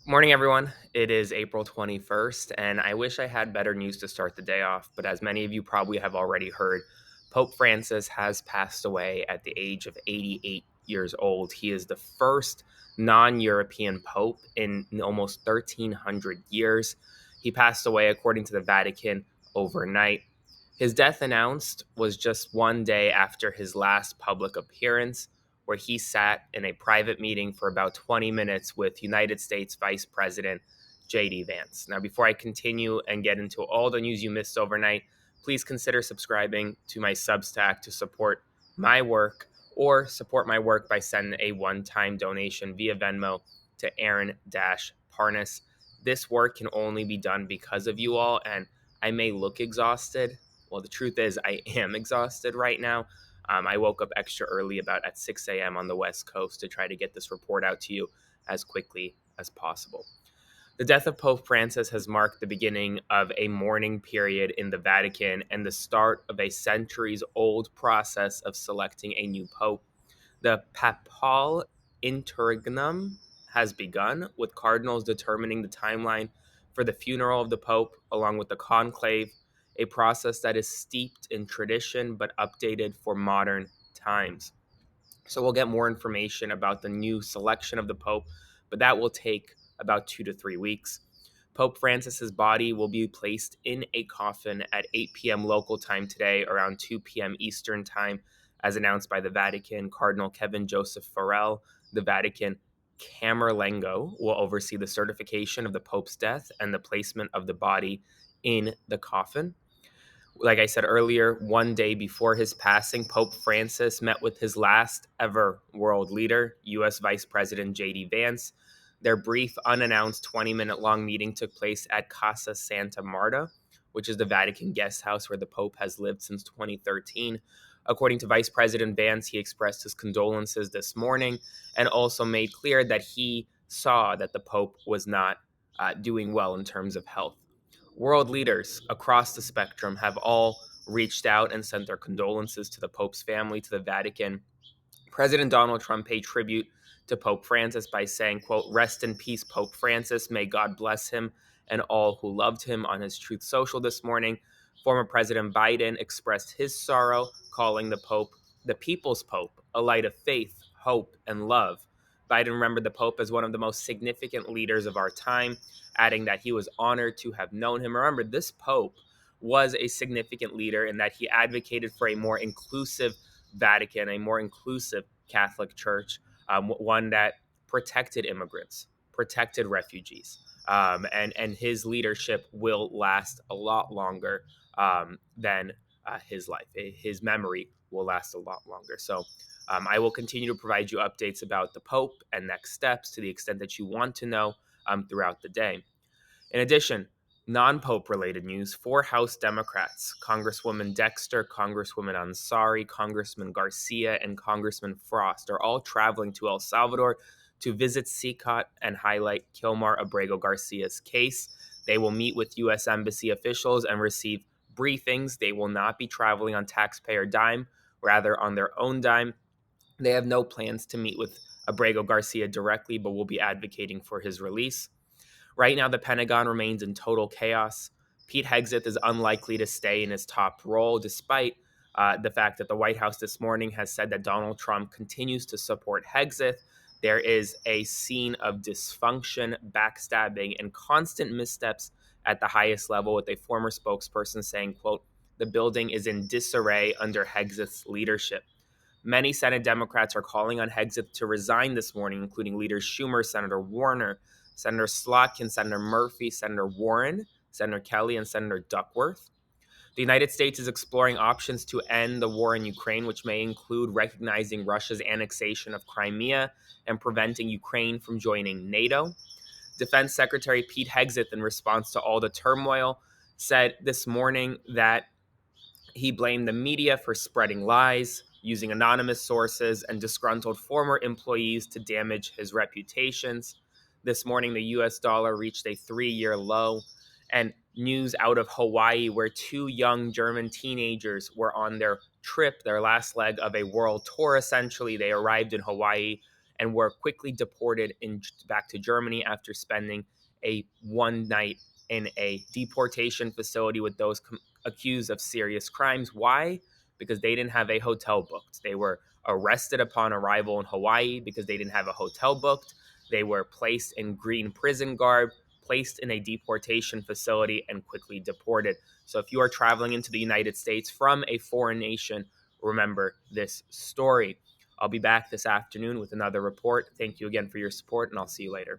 Morning, everyone. It is April 21st, and I wish I had better news to start the day off. But as many of you probably have already heard, Pope Francis has passed away at the age of 88 years old. He is the first non European pope in almost 1,300 years. He passed away, according to the Vatican, overnight. His death announced was just one day after his last public appearance, where he sat in a private meeting for about 20 minutes with United States Vice President J.D. Vance. Now, before I continue and get into all the news you missed overnight, please consider subscribing to my Substack to support my work or support my work by sending a one-time donation via Venmo to Aaron-Parnas. This work can only be done because of you all, and I may look exhausted. Well, the truth is I am exhausted right now. I woke up extra early, about at 6 a.m. on the West Coast, to try to get this report out to you as quickly as possible. The death of Pope Francis has marked the beginning of a mourning period in the Vatican and the start of a centuries-old process of selecting a new pope. The papal interregnum has begun, with cardinals determining the timeline for the funeral of the pope, along with the conclave, a process that is steeped in tradition but updated for modern times. So we'll get more information about the new selection of the Pope, but that will take about 2 to 3 weeks. Pope Francis's body will be placed in a coffin at 8 p.m. local time today, around 2 p.m. Eastern time, as announced by the Vatican. Cardinal Kevin Joseph Farrell, the Vatican Camerlengo, will oversee the certification of the Pope's death and the placement of the body in the coffin. Like I said earlier, one day before his passing, Pope Francis met with his last ever world leader, U.S. Vice President J.D. Vance. Their brief, unannounced 20-minute long meeting took place at Casa Santa Marta, which is the Vatican guest house where the Pope has lived since 2013. According to Vice President Vance, he expressed his condolences this morning and also made clear that he saw that the Pope was not doing well in terms of health. World leaders across the spectrum have all reached out and sent their condolences to the Pope's family, to the Vatican. President Donald Trump paid tribute to Pope Francis by saying, quote, "Rest in peace, Pope Francis. May God bless him and all who loved him," on his Truth Social this morning. Former President Biden expressed his sorrow, calling the Pope the People's Pope, a light of faith, hope, and love. Biden remembered the Pope as one of the most significant leaders of our time, adding that he was honored to have known him. Remember, this Pope was a significant leader in that he advocated for a more inclusive Vatican, a more inclusive Catholic Church, one that protected immigrants, protected refugees, and his leadership will last a lot longer than his life. His memory will last a lot longer. So I will continue to provide you updates about the Pope and next steps to the extent that you want to know throughout the day. In addition, non-Pope related news: four House Democrats, Congresswoman Dexter, Congresswoman Ansari, Congressman Garcia, and Congressman Frost, are all traveling to El Salvador to visit CICOT and highlight Kilmar Abrego Garcia's case. They will meet with U.S. Embassy officials and receive briefings. They will not be traveling on taxpayer dime, rather on their own dime. They have no plans to meet with Abrego Garcia directly, but will be advocating for his release. Right now, the Pentagon remains in total chaos. Pete Hegseth is unlikely to stay in his top role, despite the fact that the White House this morning has said that Donald Trump continues to support Hegseth. There is a scene of dysfunction, backstabbing, and constant missteps at the highest level, with a former spokesperson saying, quote, "The building is in disarray under Hegseth's leadership." Many Senate Democrats are calling on Hegseth to resign this morning, including leaders Schumer, Senator Warner, Senator Slotkin, Senator Murphy, Senator Warren, Senator Kelly, and Senator Duckworth. The United States is exploring options to end the war in Ukraine, which may include recognizing Russia's annexation of Crimea and preventing Ukraine from joining NATO. Defense Secretary Pete Hegseth, in response to all the turmoil, said this morning that he blamed the media for spreading lies, using anonymous sources, and disgruntled former employees to damage his reputations. This morning, the US dollar reached a 3-year low, and news out of Hawaii, where two young German teenagers were on their trip, their last leg of a world tour, essentially. They arrived in Hawaii and were quickly deported back to Germany after spending one night in a deportation facility with those accused of serious crimes. Why? Because they didn't have a hotel booked. They were arrested upon arrival in Hawaii because they didn't have a hotel booked. They were placed in green prison garb, placed in a deportation facility, and quickly deported. So if you are traveling into the United States from a foreign nation, remember this story. I'll be back this afternoon with another report. Thank you again for your support, and I'll see you later.